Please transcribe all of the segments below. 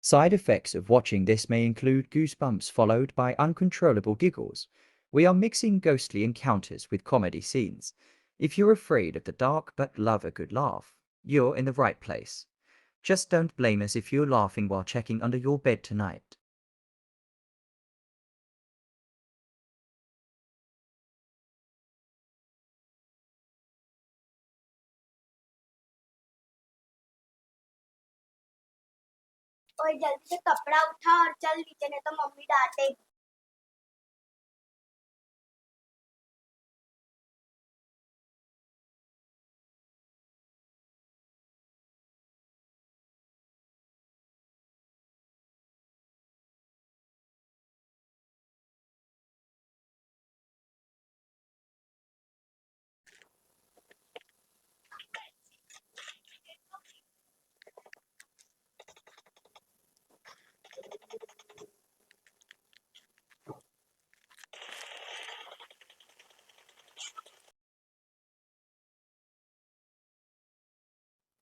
Side effects of watching this may include goosebumps followed by uncontrollable giggles. We are mixing ghostly encounters with comedy scenes. If you're afraid of the dark but love a good laugh, you're in the right place. Just don't blame us if you're laughing while checking under your bed tonight. और जल्दी से कपड़ा उठा और चल नीचे, नहीं तो मम्मी डांटेगी।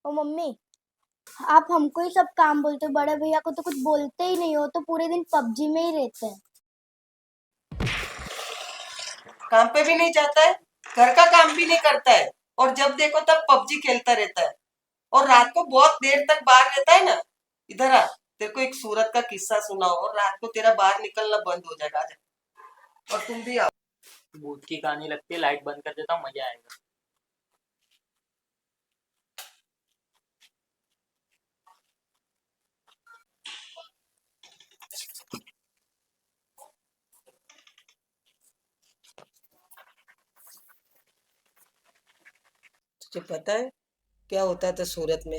ओ मम्मी, आप हमको ही सब काम बोलते हो, बड़े भैया को तो कुछ बोलते ही नहीं हो, तो पूरे दिन पबजी में ही रहते हैं। काम पे भी नहीं जाता है, घर का काम भी नहीं करता है, और जब देखो तब पबजी खेलता रहता है, और रात को बहुत देर तक बाहर रहता है ना। इधर आ, तेरे को एक सूरत का किस्सा सुनाओ, और रात को तेरा बाहर निकलना बंद हो जाएगा। और तुम भी आओ। भूत की कहानी लगती है, लाइट बंद कर देता हूँ, मजा आएगा। तुझे पता है क्या होता था सूरत में?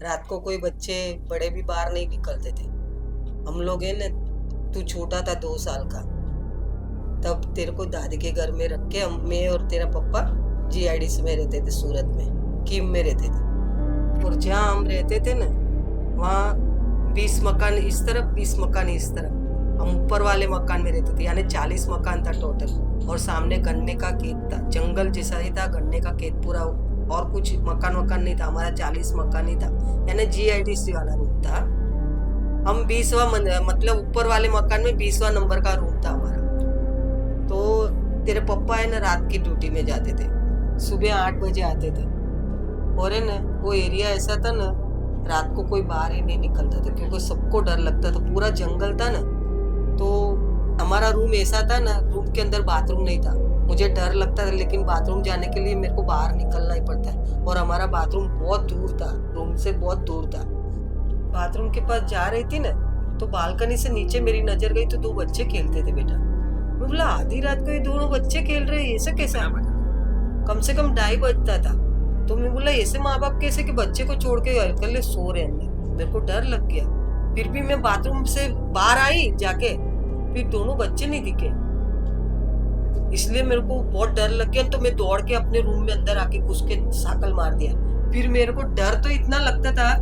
रात को कोई बच्चे बड़े भी बाहर नहीं निकलते थे। हम लोग है ना, तू छोटा था 2 साल का, तब तेरे को दादी के घर में रख के मैं और तेरा पप्पा GIDC में रहते थे, सूरत में किम में रहते थे। और जहाँ हम रहते थे ना, वहाँ 20 मकान इस तरफ, 20 मकान इस तरफ। हम ऊपर वाले मकान में रहते थे, यानी 40 मकान था टोटल। और सामने गन्ने का खेत था, जंगल जैसा ही था, गन्ने का खेत पूरा, और कुछ मकान नहीं था। हमारा 40 मकान ही था, यानी GIDC वाला रूम था। हम 20वां मतलब ऊपर वाले मकान में 20वां नंबर का रूम था हमारा। तो तेरे पप्पा है ना, रात की ड्यूटी में जाते थे, सुबह 8 बजे आते थे। और है ना, वो एरिया ऐसा था ना, रात को कोई बाहर ही नहीं निकलता था, क्योंकि सबको डर लगता था, पूरा जंगल था ना। तो हमारा रूम ऐसा था ना, रूम के अंदर बाथरूम नहीं था। मुझे डर लगता था, लेकिन बाथरूम जाने के लिए मेरे को बाहर निकलना ही पड़ता है। और हमारा बाथरूम बहुत दूर था, रूम से बहुत दूर था। बाथरूम के पास जा रही थी ना, तो बालकनी से नीचे मेरी नजर गई, तो 2 बच्चे खेलते थे बेटा। मैं बोला, आधी रात को ये दोनों बच्चे खेल रहे हैं, ऐसे कैसा? कम से कम 2:30 बजता था। तो मैं बोला, ऐसे माँ बाप कैसे कि बच्चे को छोड़ के अकेले सो रहे हैं? मेरे को डर लग गया। फिर भी मैं बाथरूम से बाहर आई जाके, फिर दोनों बच्चे नहीं दिखे, इसलिए मेरे को बहुत डर लग गया। तो मैं दौड़ के अपने रूम में अंदर आके घुस के साकल मार दिया। फिर मेरे को डर तो इतना लगता था,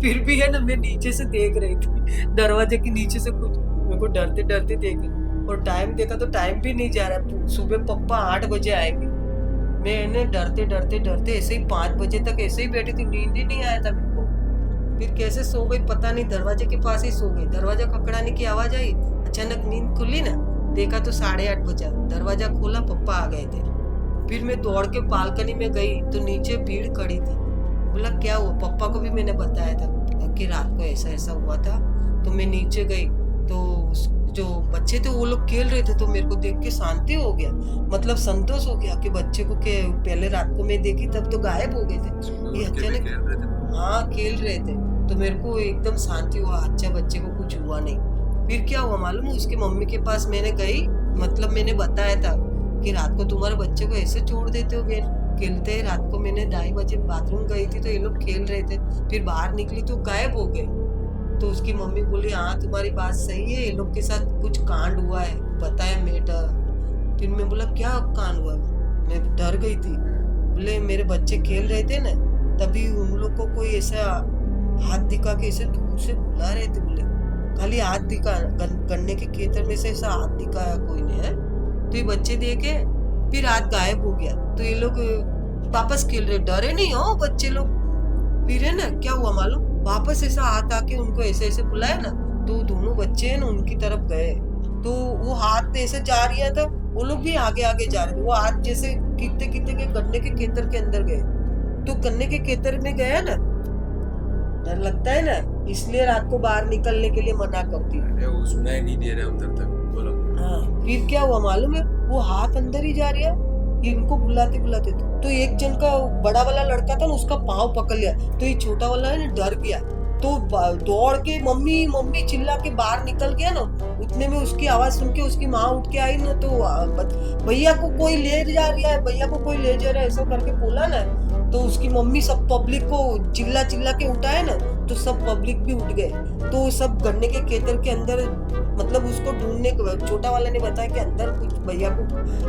फिर भी है ना, मैं नीचे से देख रही थी, दरवाजे के नीचे से कुछ मेरे को डरते डरते देख रही। और टाइम देखा तो टाइम भी नहीं जा रहा, सुबह पप्पा 8 बजे आएंगे। मैंने डरते डरते डरते ऐसे ही 5 बजे तक ऐसे ही बैठी थी, नींद ही नहीं आया था मेरे को। फिर कैसे सो गई पता नहीं, दरवाजे के पास ही सो गई। दरवाजा खखड़ाने की आवाज आई, अचानक नींद खुली ना, देखा तो 8:30 बजा। दरवाजा खोला, पप्पा आ गए थे। फिर मैं दौड़ के बालकनी में गई, तो नीचे भीड़ खड़ी थी। बोला, क्या हुआ? पप्पा को भी मैंने बताया था कि रात को ऐसा ऐसा हुआ था। तो मैं नीचे गई, तो जो बच्चे थे वो लोग खेल रहे थे। तो मेरे को देख के शांति हो गया, मतलब संतोष हो गया कि बच्चे को के पहले रात को मैं देखी तब तो गायब हो गए थे, ये अचानक हाँ खेल रहे थे। तो मेरे को एकदम शांति हुआ, अच्छा बच्चे को कुछ हुआ नहीं। फिर क्या हुआ मालूम है? उसकी मम्मी के पास मैंने गई, मतलब मैंने बताया था कि रात को तुम्हारे बच्चे को ऐसे छोड़ देते हो खेलते हैं। रात को मैंने 2:30 बजे बाथरूम गई थी, तो ये लोग खेल रहे थे, फिर बाहर निकली तो गायब हो गए। तो उसकी मम्मी बोली, हाँ तुम्हारी बात सही है, ये लोग के साथ कुछ कांड हुआ है, बताया मैं डर। फिर मैं बोला, क्या कांड हुआ? मैं डर गई थी। बोले, मेरे बच्चे खेल रहे थे ना, तभी उन लोग को कोई ऐसा हाथ दिखा के ऐसे दूर से बुला रहे थे। बोले, खाली हाथ दिखा, गन्ने के खेतर में से ऐसा हाथ दिखाया कोई ने है। तो ये बच्चे देखे, फिर हाथ गायब हो गया। तो ये लोग वापस खेल रहे, डरे नहीं हो बच्चे लोग। फिर है ना, क्या हुआ मालूम? वापस ऐसा हाथ आके उनको ऐसे ऐसे बुलाया ना, तो दोनों बच्चे हैं ना उनकी तरफ गए, तो वो हाथ ऐसे जा रहा था, वो लोग भी आगे आगे जा रहे थे, वो हाथ जैसे कीते कीते के गन्ने के खेतर के अंदर गए, तो गन्ने के खेतर में गया ना, डर लगता है ना, इसलिए रात को बाहर निकलने के लिए मना करती हूँ। अरे वो सुनाई नहीं दे रहा उधर तक, बोलो। हाँ, फिर क्या हुआ मालूम है, वो हाथ अंदर ही जा रहा है, इनको बुलाते बुलाते तो एक जन का बड़ा वाला लड़का था ना, उसका पाँव पकड़ लिया, तो ये छोटा वाला है ना डर गया, तो दौड़ के मम्मी मम्मी चिल्ला के बाहर निकल गया ना, उतने में उसकी आवाज सुन के उसकी माँ उठ के आई ना, तो भैया को कोई ले जा रहा है, भैया को कोई ले जा रहा है, ऐसा करके बोला ना, तो उसकी मम्मी सब पब्लिक को चिल्ला चिल्ला के उठाए ना, तो सब पब्लिक भी उठ गए, तो सब गन्ने के खेतर के अंदर मतलब उसको ढूंढने को, छोटा वाले ने बताया कि अंदर कुछ भैया को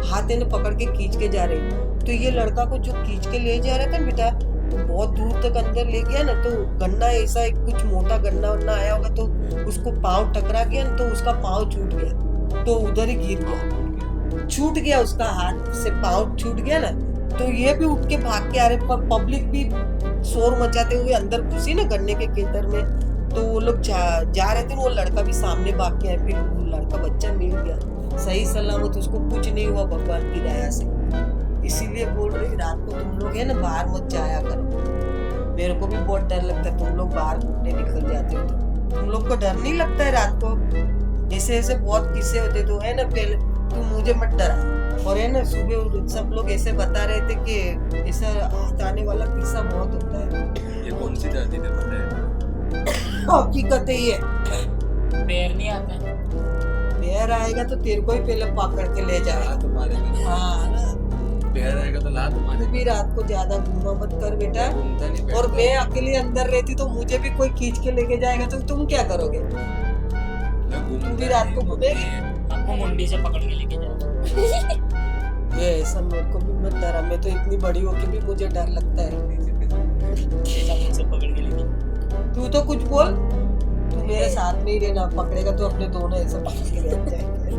हाथ ने पकड़ के खींच के जा रहे, तो ये लड़का को जो खींच के ले जा रहा था बेटा, तो बहुत दूर तक अंदर ले गया ना, तो गन्ना ऐसा कुछ मोटा गन्ना वन्ना आया होगा, तो उसको पाँव टकरा गया ना, तो उसका पाँव छूट गया, तो उधर ही गिर गया, छूट गया उसका हाथ से, पाँव छूट गया ना, तो ये भी उठ के भाग के आ रहे, पर पब्लिक भी शोर मचाते हुए अंदर घुसी ना गन्ने के खेतर में, तो वो लोग जा रहे थे, वो लड़का भी सामने भाग के आया, फिर वो लड़का बच्चा मिल गया सही सलामत, उसको कुछ नहीं हुआ भगवान की दया से। इसीलिए बोल रही रात को तुम लोग है ना बाहर मत जाया करो, मेरे को भी बहुत डर लगता है, तुम लोग बाहर घूमने निकल जाते हो तो तुम लोग को डर नहीं लगता है रात को? ऐसे ऐसे बहुत किस्से होते तो है ना, पहले तुम मुझे मत डरा, और है ना सुबह सब लोग ऐसे बता रहे थे कि ऐसा हाथ आने वाला किस्सा बहुत होता है। ये कौन सी दादी ने बताया? हकीकत है ये, पैर नहीं आता है। पैर आएगा तो तेरे को ही पहले पकड़ के ले जाएगा। ला तुम्हारे घर। हाँ ना, पैर आएगा तो ला तुम्हारे तू भी रात को ज्यादा घूमा मत कर बेटा, घूमता नहीं और बैठता। मैं अकेले अंदर रहती तो मुझे भी कोई खींच के लेके जाएगा तो तुम क्या करोगे? मैं घूमता तू भी रात को नहीं, घूमेगी? आपको मुंडी से पकड़ के लेके जाएगा। ये ऐसा मेरे को भी मत डरा, मैं तो इतनी बड़ी होके भी मुझे डर लगता है। ऐसा मुझसे पकड़ के लेके तू तो कुछ बोल, तू मेरे साथ में ही रहना, पकड़ेगा तो अपने दोनों ऐसे पकड़ के ले जाएंगे,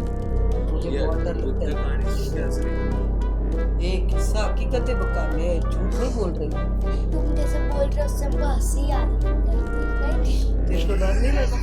मुझे ये बहुत डर बुद्ध लगता है। कहानी सुन के हंस रही है। ये किस्सा हकीकत है बका, मैं झूठ नहीं बोल रही। तुम जैसे बोल रहे हो उससे हमको हंसी आ रही है, तेरे को डर नहीं लगा?